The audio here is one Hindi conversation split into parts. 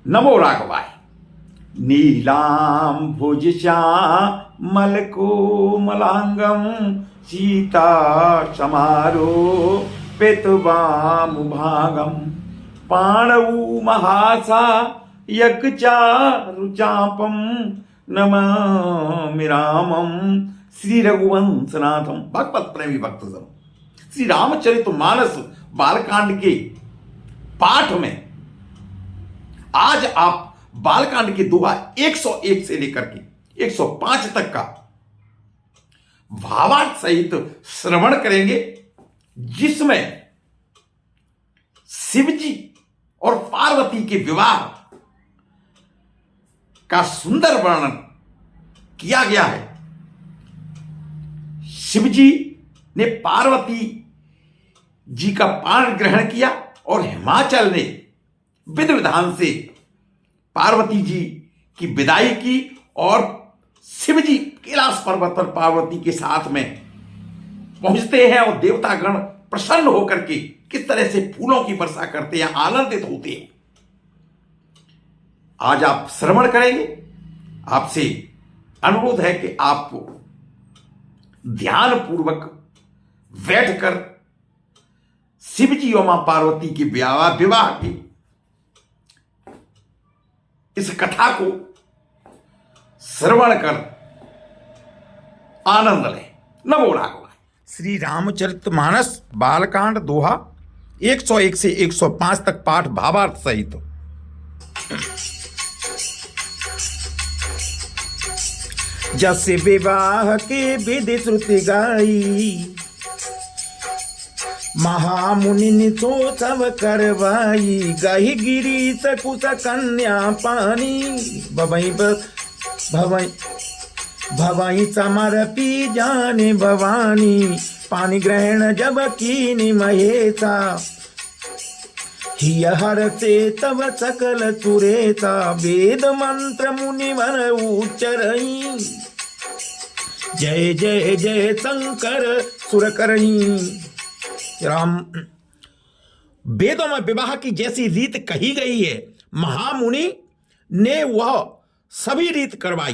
नमो राघवाय। नीलाम भुजश्यामलकोमलांगं सीता समारो पेतवामुभागं पाणौ महासा यज्ञचारुचापं नमामि रामं श्री रघुवंशनाथम। भगवत प्रेमी भक्तजन, श्री रामचरितमानस बालकांड के पाठ में आज आप बालकांड के दोहा 101 से लेकर के 105 तक का भावार्थ सहित श्रवण करेंगे, जिसमें शिवजी और पार्वती के विवाह का सुंदर वर्णन किया गया है। शिवजी ने पार्वती जी का पाण ग्रहण किया और हिमाचल ने विधि विधान से पार्वती जी की विदाई की और शिवजी कैलाश पर्वत पर पार्वती के साथ में पहुंचते हैं और देवतागण प्रसन्न होकर के किस तरह से फूलों की वर्षा करते हैं, आनंदित होते हैं। आज आप श्रवण करेंगे। आपसे अनुरोध है कि आप ध्यान पूर्वक बैठकर शिवजी और मां पार्वती की विवाह की इस कथा को श्रवण कर आनंद लें। नमो राघवाय। श्री रामचरितमानस बालकांड दोहा 101 से 105 तक पाठ भावार्थ सहित। जैसे विवाह की विधि श्रुति गाई, महामुनि निचो सब करवाई, गही गिरी सकुश कन्या पानी, भवई समर्पी जाने भवानी, पानी ग्रहण जब कीनी महेशा, हिय हर से तब सकल सुरेशा, वेद मंत्र मुनि वर उच्चरई, जय जय जय शंकर सुर करई। राम, वेदों में विवाह की जैसी रीत कही गई है, महामुनि ने वह सभी रीत करवाई।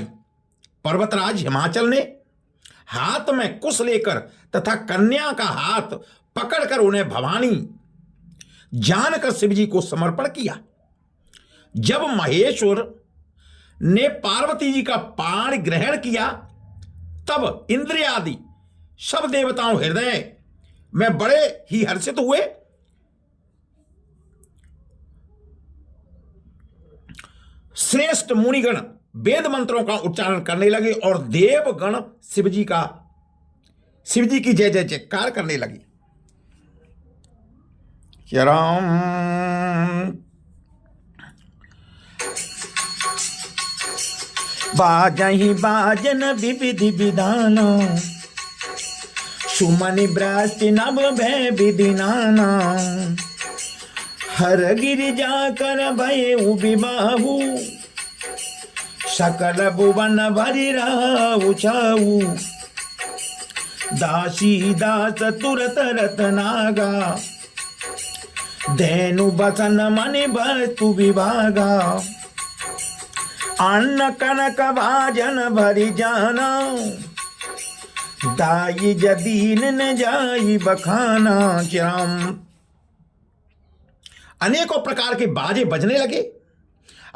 पर्वतराज हिमाचल ने हाथ में कुश लेकर तथा कन्या का हाथ पकड़कर उन्हें भवानी जानकर शिवजी को समर्पण किया। जब महेश्वर ने पार्वती जी का पाण ग्रहण किया, तब इंद्र आदि सब देवताओं हृदय में बड़े ही हर्षित हुए। श्रेष्ठ मुनिगण वेद मंत्रों का उच्चारण करने लगे और देवगण शिवजी की जय जय जयकार करने लगे। राम बाजहि बाजन विविधि विधान, सुमनि ब्राष्टि नभ भय विधि नाना, हर गिरिजा कर भय विबाहु, सकल भुवन भरि राहु छाऊ, दासी दास तुरत रतनागा, धेनु बसन मनि वस्तु विभागा, अन्न कनक भाजन भरि जाना, दाई जदीन न जाई बखाना। श्याम, अनेकों प्रकार के बाजे बजने लगे,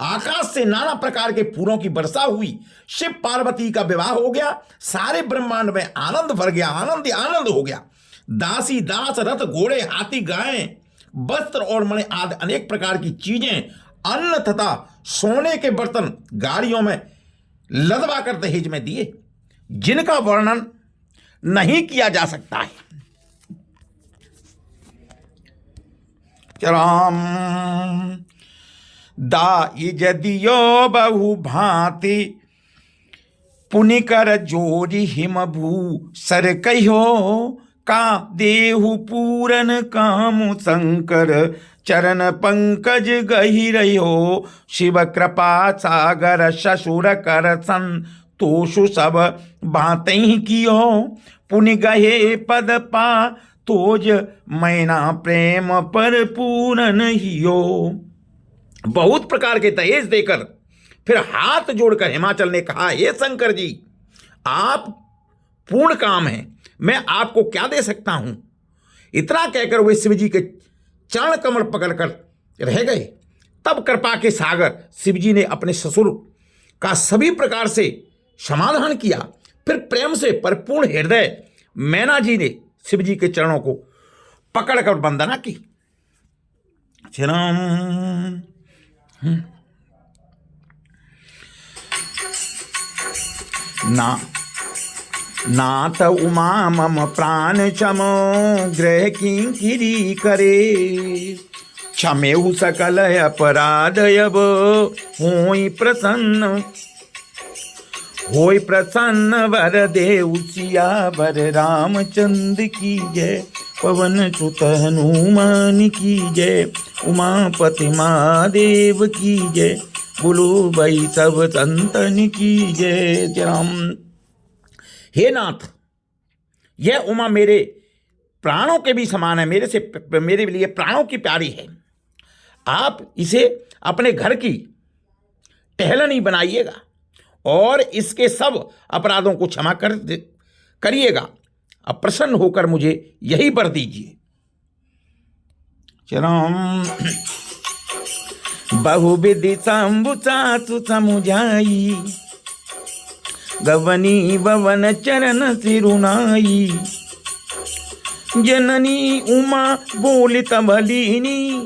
आकाश से नाना प्रकार के फूलों की वर्षा हुई, शिव पार्वती का विवाह हो गया, सारे ब्रह्मांड में आनंद भर गया, आनंद आनंद हो गया। दासी दास रथ घोड़े हाथी गायें वस्त्र और मणि आदि अनेक प्रकार की चीजें, अन्न तथा सोने के बर्तन गाड़ियों में लदवा कर दहेज में दिए, जिनका वर्णन नहीं किया जा सकता है। राम दाई जदियो बहु भांति, पुनिकर जोरी हिम भू सर कहो, का देहु पूरन कामु शंकर, चरण पंकज गही रहो, शिव कृपा सागर ससुर कर संतोषु सब बातें कियो, पुनि गहे पद पा तोज मैना प्रेम पर पूरन हियो। बहुत प्रकार के दहेज देकर फिर हाथ जोड़कर हिमाचल ने कहा, हे शंकर जी, आप पूर्ण काम हैं, मैं आपको क्या दे सकता हूं। इतना कहकर वे शिव जी के चरण कमल पकड़कर रह गए। तब कृपा के सागर शिव जी ने अपने ससुर का सभी प्रकार से समाधान किया। फिर प्रेम से परिपूर्ण हृदय मैना जी ने शिव जी के चरणों को पकड़कर वंदना की। चरण ना नाथ उमा मम प्राण क्षमो ग्रह किंकिरी करे, क्षमेहु सकल अपराध अब होई प्रसन्न वर देव सियावर रामचंद्र की जय, पवन सुत हनुमान की जय, उमापति महादेव की जय, बोलो भाई सब संतन की जय। राम, हे नाथ, यह उमा मेरे प्राणों के भी समान है, मेरे लिए प्राणों की प्यारी है। आप इसे अपने घर की टहलनी बनाइएगा और इसके सब अपराधों को क्षमा करिएगा। अब प्रसन्न होकर मुझे यही वर दीजिए। चरम बहुविधि शंभु सासु समुझाई, गवनी भवन चरण सिरुनाई, जननी उमा बोलित भलिनी,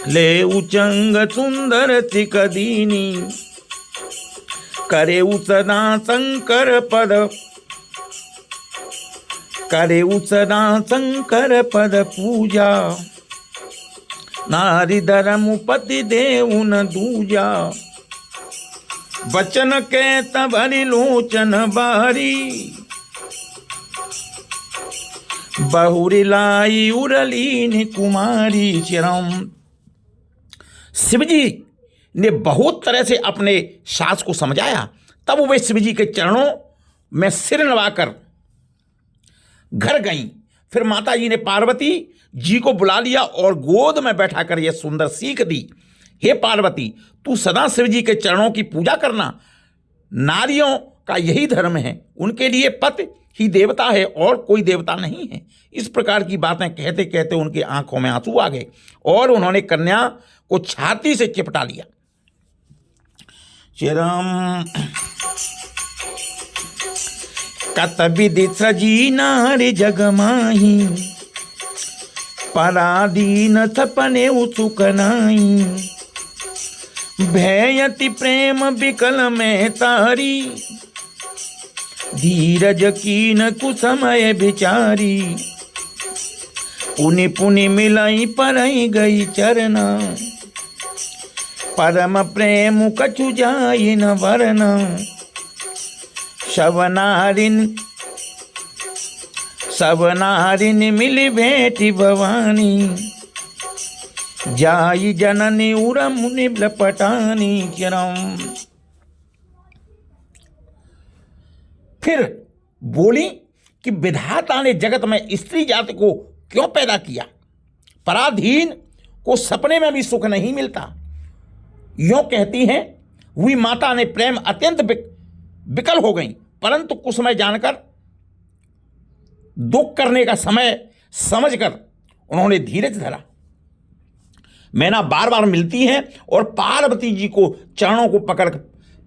ले उचंग सुंदर तिकदीनी, करे सदा शंकर पद, करे सदा शंकर पद पूजा, नारी धर्म पति देउन दूजा, वचन के तबरी लोचन बारी, बहुरी लाई उरलीन कुमारी। चिरम, शिवजी ने बहुत तरह से अपने सास को समझाया। तब वे शिवजी के चरणों में सिर नवाकर घर गईं। फिर माता जी ने पार्वती जी को बुला लिया और गोद में बैठाकर यह सुंदर सीख दी, हे पार्वती, तू सदा शिव जी के चरणों की पूजा करना। नारियों का यही धर्म है, उनके लिए पति ही देवता है और कोई देवता नहीं है। इस प्रकार की बातें कहते कहते उनकी आंखों में आंसू आ गए और उन्होंने कन्या को छाती से चिपटा लिया। चिरम कत विधि सजी नारी जगमाही, पराधीन सपने सुख नाही, भयति प्रेम विकल में तारी, धीरज कीन कुसमय विचारी, पुनि पुनि मिलाई परई गई चरना, परम प्रेम कछु जाई न वरना, सब नारिन मिली भेटी भवानी, जाई जननी उर मुनि लपटानी। चिरम, फिर बोली कि विधाता ने जगत में स्त्री जाति को क्यों पैदा किया? पराधीन को सपने में भी सुख नहीं मिलता। यों कहती हैं, हुई माता ने प्रेम अत्यंत विकल हो गई, परंतु कुछ समय जानकर दुख करने का समय समझकर उन्होंने धीरज धरा। मैना बार बार मिलती हैं और पार्वती जी को चरणों को पकड़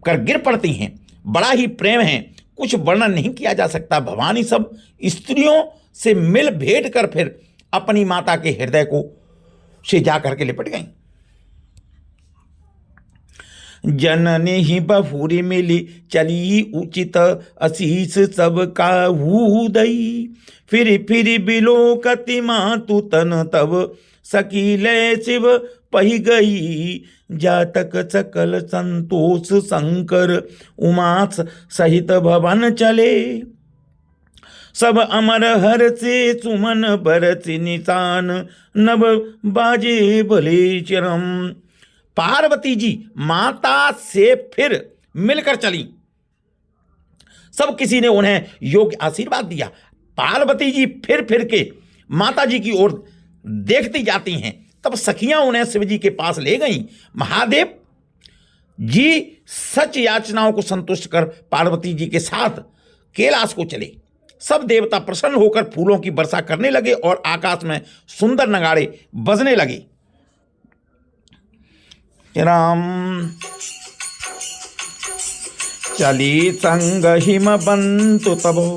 कर गिर पड़ती हैं। बड़ा ही प्रेम है, कुछ वर्णन नहीं किया जा सकता। भवानी सब स्त्रियों से मिल भेंट कर फिर अपनी माता के हृदय को से जाकर के लिपट गईं। जननी ही बहुरी मिली चली उचित असीस सब काहू दई, फिर बिलो कति मातु तन तब सकीले शिव पही गई, जातक सकल संतोष शंकर उमा सहित भवन चले, सब अमर हर से सुमन बरसी निशान नभ बाजे भले। चिरम, पार्वती जी माता से फिर मिलकर चली। सब किसी ने उन्हें योग्य आशीर्वाद दिया। पार्वती जी फिर के माता जी की ओर देखती जाती हैं। तब सखियां उन्हें शिव जी के पास ले गईं। महादेव जी सच याचनाओं को संतुष्ट कर पार्वती जी के साथ कैलाश को चले। सब देवता प्रसन्न होकर फूलों की वर्षा करने लगे और आकाश में सुंदर नगाड़े बजने लगे। राम चली संग हिम बंतु तबो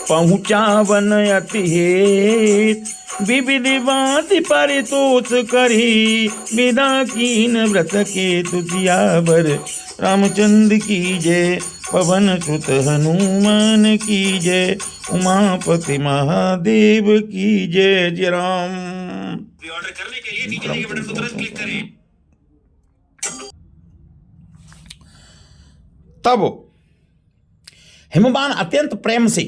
पहुँचावन अति हेत विविधि बाति परितोष करी विदा कीन व्रत के तुझियावर रामचंद्र की जय पवन सुत हनुमान की जय उमापति महादेव की जय। जय राम। ऑर्डर करने के लिए नीचे के बटन को तुरंत क्लिक करें। तब हिमवान अत्यंत प्रेम से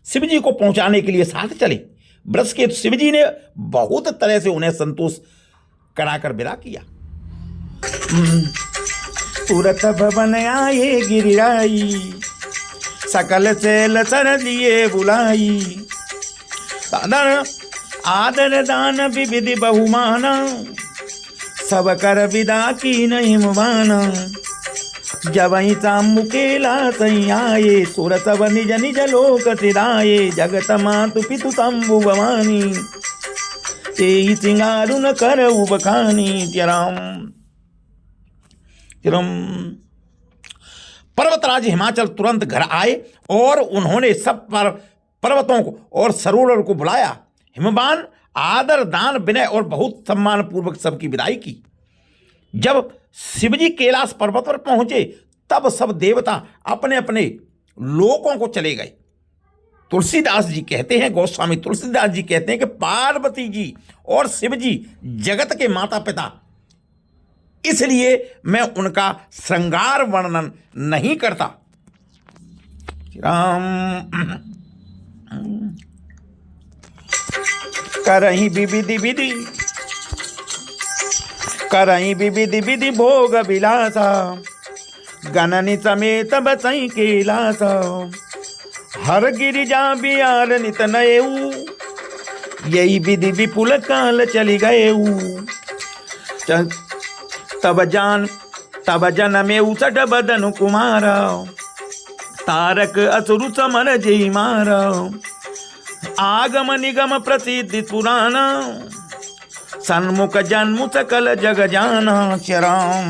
शिव जी को पहुंचाने के लिए साथ चले। वृष के शिव जी ने बहुत तरह से उन्हें संतोष कराकर विदा किया। तुरत भवन आए गिरिराई सकल चैल सर दिए बुलाई आदर दान विविधि बहुमाना सब कर विदा की हिमवाना जवई चामुकेला सही आए सुर सब निज निज लोक सिराए जगत मातु पितु शंभु भवानी ते सिंगारु न कर बखानी। पर्वतराज हिमाचल तुरंत घर आए और उन्होंने सब पर्वतों को और सरोवर को बुलाया। हिमवान आदर दान विनय और बहुत सम्मान पूर्वक सबकी विदाई की। जब शिवजी कैलाश पर्वत पर पहुंचे तब सब देवता अपने अपने लोकों को चले गए। तुलसीदास जी कहते हैं, गोस्वामी तुलसीदास जी कहते हैं कि पार्वती जी और शिव जी जगत के माता पिता, इसलिए मैं उनका श्रृंगार वर्णन नहीं करता। राम करही विविधि विधि भोग विलासा गणनि समेत बसई कैलासा हर गिरिजा बिहार नित नयऊ यही विधि विपुल काल चली गएऊ तब जनमे उसठ बदन कुमारा तारक असुरु समर जय मारा आगम निगम प्रसिद्धि पुराना सन्मुख जन्मु सकल जग जाना। चराम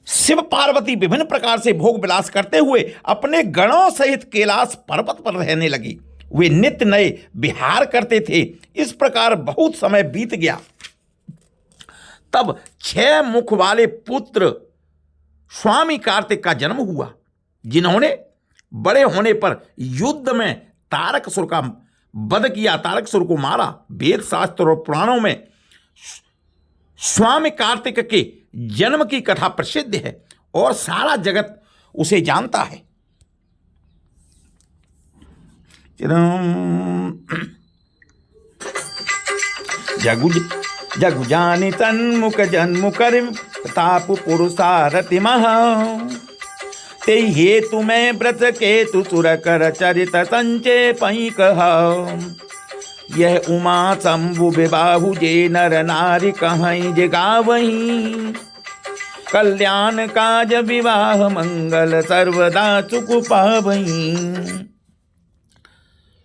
शिव पार्वती विभिन्न प्रकार से भोग विलास करते हुए अपने गणों सहित कैलाश पर्वत पर रहने लगी। वे नित्य नए विहार करते थे। इस प्रकार बहुत समय बीत गया। तब 6 मुख वाले पुत्र स्वामी कार्तिक का जन्म हुआ, जिन्होंने बड़े होने पर युद्ध में तारकासुर का वध किया, तारकासुर को मारा। वेद शास्त्र और पुराणों में स्वामी कार्तिक के जन्म की कथा प्रसिद्ध है और सारा जगत उसे जानता है। जगु जानि तन्मुख जन्मु कर ताप पुरुषारति महा ते हेतु मैं व्रत केतु सुर कर चरित संचय पही कहा यह उमा शंभु विबाहु जे नर नारी कहीं जे गावहीं कल्याण काज विवाह मंगल सर्वदा सुख पावहीं।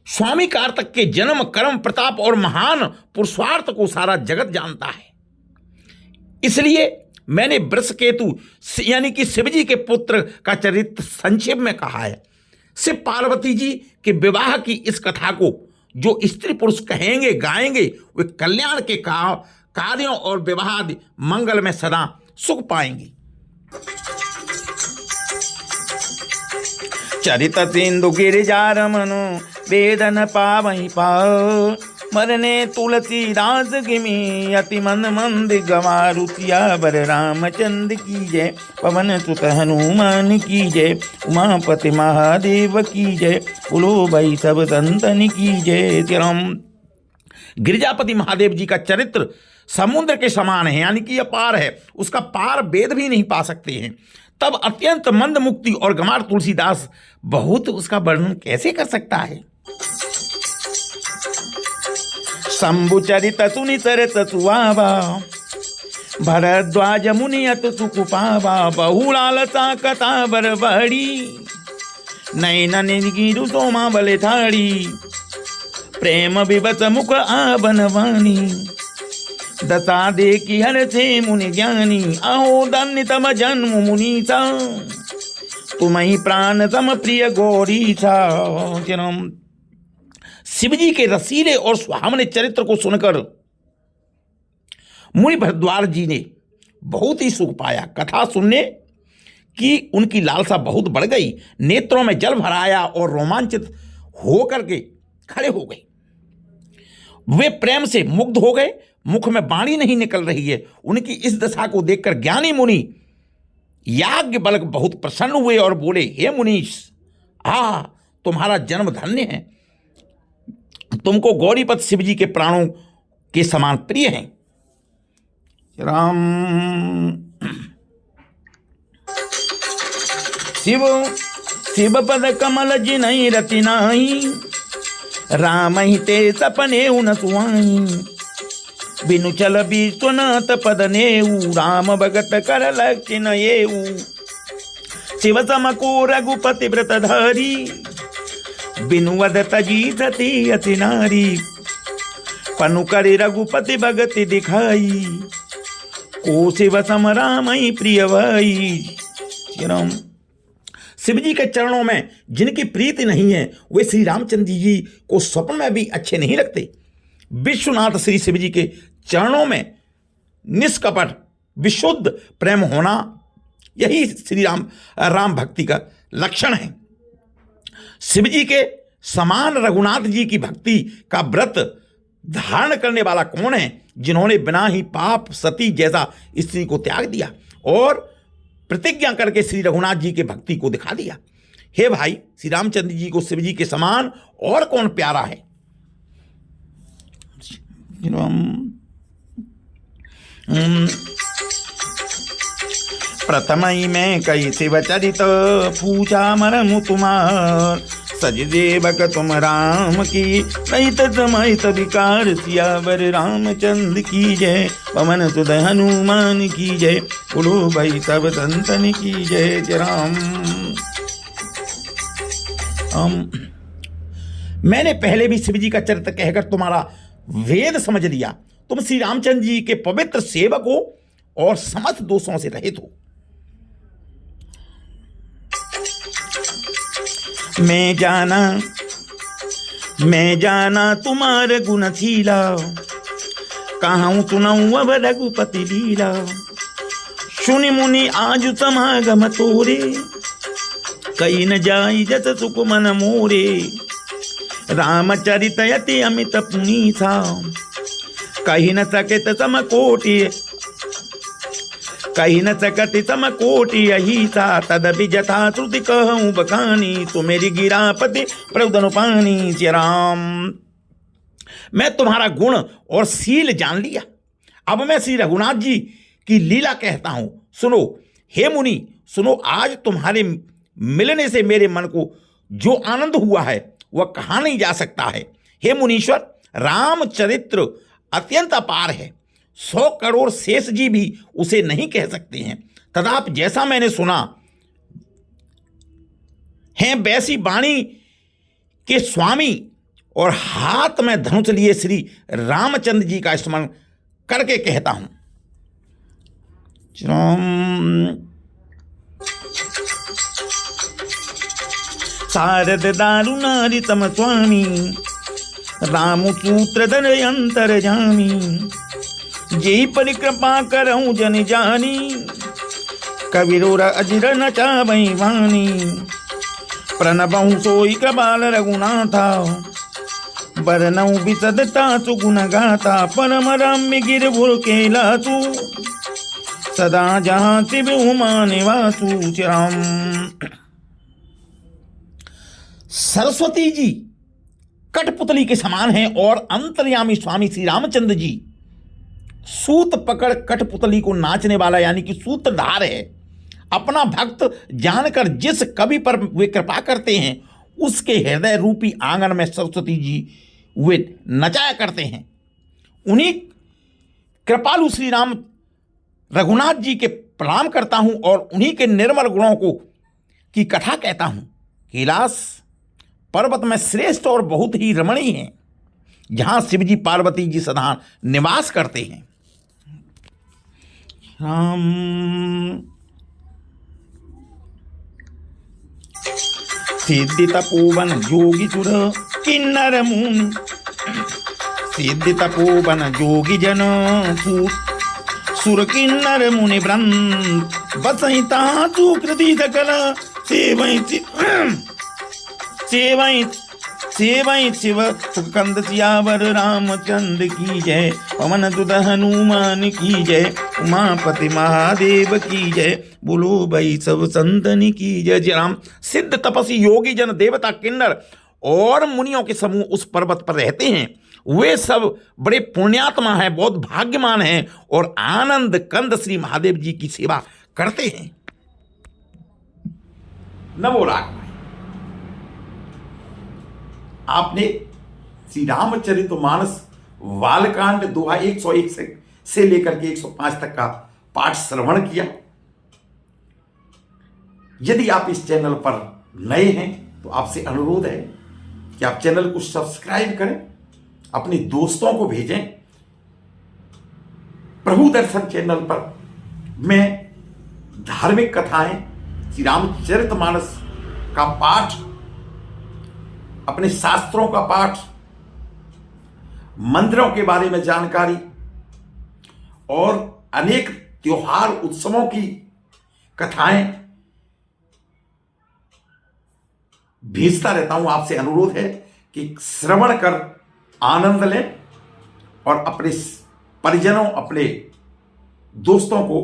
स्वामी कार्तिक के जन्म, कर्म, प्रताप और महान पुरुषार्थ को सारा जगत जानता है। इसलिए मैंने वृषकेतु यानी कि शिवजी के पुत्र का चरित्र संक्षेप में कहा है। शिव पार्वती जी के विवाह की इस कथा को जो स्त्री पुरुष कहेंगे, गाएंगे, वे कल्याण के कार्यों और विवाह मंगल में सदा सुख पाएंगे। चरित सिंधु गिरिजा रमनु वेदन पावहि पाओ मरने तुलसीदास गिमी अति मंद मंद गवारुतिया बर रामचंद्र की जय पवन सुत हनुमान की जय उमापति महादेव की जय बोलो भाई सब संतन की जय। राम गिरिजापति महादेव जी का चरित्र समुद्र के समान है, यानी कि अपार है, उसका पार वेद भी नहीं पा सकते हैं। तब अत्यंत मंद मुक्ति और गंवार तुलसीदास बहुत उसका वर्णन कैसे कर सकता है। शंभु चरित सुनि चरित सुहावा, भरद्वाज मुनि अति सुख पावा। बहुलालसा कथा बरबड़ी, नैन गिरु सोमा बले थाड़ी। प्रेम विवश मुख आवन वाणी, दशा देखी हर से मुनि ज्ञानी। अहो धन्य तम जन्म मुनीसा, तुम्हि प्राण सम प्रिय गौरीसा। शिव जी के रसीले और सुहावने चरित्र को सुनकर मुनि भरद्वाज जी ने बहुत ही सुख पाया। कथा सुनने की उनकी लालसा बहुत बढ़ गई, नेत्रों में जल भर आया और रोमांचित होकर के खड़े हो गए। वे प्रेम से मुग्ध हो गए, मुख में वाणी नहीं निकल रही है। उनकी इस दशा को देखकर ज्ञानी मुनि याज्ञवल्क्य बहुत प्रसन्न हुए और बोले, हे मुनीश, तुम्हारा जन्म धन्य है। तुमको गौरीपति शिव जी के प्राणों के समान प्रिय हैं। राम शिव शिव पद कमल जिनहि रति नाही, राम ही ते सपने उन सुहाई। बिनु चल विश्वनाथ पद नेऊ, राम भगत कर लक्षण येऊ। शिव समको रघुपति व्रत धारी, बिनु वद तजी सती अति नारी। पनु करि रघुपति भगति दिखाई, को शिव सम राम ही प्रिय भाई। राम शिव जी के चरणों में जिनकी प्रीति नहीं है, वे श्री रामचंद्र जी को स्वप्न में भी अच्छे नहीं लगते। विश्वनाथ श्री शिव जी के चरणों में निष्कपट विशुद्ध प्रेम होना, यही श्री राम भक्ति का लक्षण है। शिव जी के समान रघुनाथ जी की भक्ति का व्रत धारण करने वाला कौन है, जिन्होंने बिना ही पाप सती जैसा स्त्री को त्याग दिया और प्रतिज्ञा करके श्री रघुनाथ जी के भक्ति को दिखा दिया। हे भाई, श्री रामचंद्र जी को शिव जी के समान और कौन प्यारा है। प्रथम ही में कई शिव चरित, पूछा मरमु तुम्हार। सज देवक तुम राम की, रहित समाहित विकार। सियावर रामचंद्र की जय, पवन सुत हनुमान की जय। बोलो भाई सब संतन की जय। जय राम। मैंने पहले भी शिव जी का चरित्र कहकर तुम्हारा वेद समझ लिया। तुम श्री रामचंद्र जी के पवित्र सेवक हो और समस्त दोषों से रहित हो। मैं जाना तुम्हारे गुणशीला, कहूँ सुनाऊँ अब रघुपति लीला। सुनि मुनि आज समागम तोरे, कहीं न जाई जत सुख मन मोरे। रामचरित अति अमित पुनीता, कहीं न सकत समकोटि, कहीं न सकत समकोटि अहिसा। तदपि जथा श्रुति कहूँ बखानी, तो मेरी गिरापति प्रउदन पानी। जय राम। मैं तुम्हारा गुण और शील जान लिया, अब मैं श्री रघुनाथ जी की लीला कहता हूं। सुनो हे मुनि, सुनो। आज तुम्हारे मिलने से मेरे मन को जो आनंद हुआ है वह कहा नहीं जा सकता है। हे मुनीश्वर, रामचरित्र अत्यंत अपार है, 100 करोड़ शेष जी भी उसे नहीं कह सकते हैं। तथापि जैसा मैंने सुना है, वैसी वाणी के स्वामी और हाथ में धनुष लिए श्री रामचंद्र जी का स्मरण करके कहता हूं। शारद दारुणारी तम स्वामी, राम सूत्र धर अंतर जामी। जय परिकृपा करऊं जन जानी, कबीरोर अजर न चावई वाणी। प्रणबहु सोई कृपाल रघुनाथा, बरनऊ विसदता सुगुण गाथा। परम रम्य गिरभुर केला तू, सदा जहाँ शिव उमा निवासु। राम। सरस्वती जी कठपुतली के समान हैं और अंतर्यामी स्वामी श्री रामचंद्र जी सूत पकड़ कठपुतली को नाचने वाला यानी कि सूत्रधार है। अपना भक्त जानकर जिस कवि पर वे कृपा करते हैं, उसके हृदय रूपी आंगन में सरस्वती जी वे नचाया करते हैं। उन्हीं कृपालु श्री राम रघुनाथ जी के प्रणाम करता हूं और उन्हीं के निर्मल गुणों को की कथा कहता हूं। कैलाश पर्वत में श्रेष्ठ और बहुत ही रमणीय है, जहां शिवजी पार्वती जी सदा निवास करते हैं। राम सिद्धि तपोवन योगी सुर किन्नर मुनि, सिद्धि तपोवन योगी जन सुर किन्नर मुनि वृंद, बसहिता सुकृति सकल सेवई शिव सुखकंद सियावर रामचंद्र की जय, पवन सुत हनुमान की जय, उमापति महादेव की जय, बोलो भाई सब संतन की जय। जय राम। सिद्ध तपस्वी योगी जन देवता किन्नर और मुनियों के समूह उस पर्वत पर रहते हैं। वे सब बड़े पुण्यात्मा हैं, बहुत भाग्यमान हैं और आनंद कंद श्री महादेव जी की सेवा करते हैं। नमो राघवाय। आपने श्री रामचरितमानस बालकांड दोहा 101 से लेकर के 105 तक का पाठ श्रवण किया। यदि आप इस चैनल पर नए हैं तो आपसे अनुरोध है कि आप चैनल को सब्सक्राइब करें, अपने दोस्तों को भेजें। प्रभु दर्शन चैनल पर मैं धार्मिक कथाएं, श्री रामचरितमानस का पाठ, अपने शास्त्रों का पाठ, मंदिरों के बारे में जानकारी और अनेक त्योहार उत्सवों की कथाएं भेजता रहता हूं। आपसे अनुरोध है कि श्रवण कर आनंद लें और अपने परिजनों, अपने दोस्तों को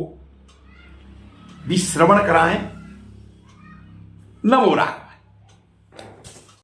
भी श्रवण कराएं। नमो राघवाय।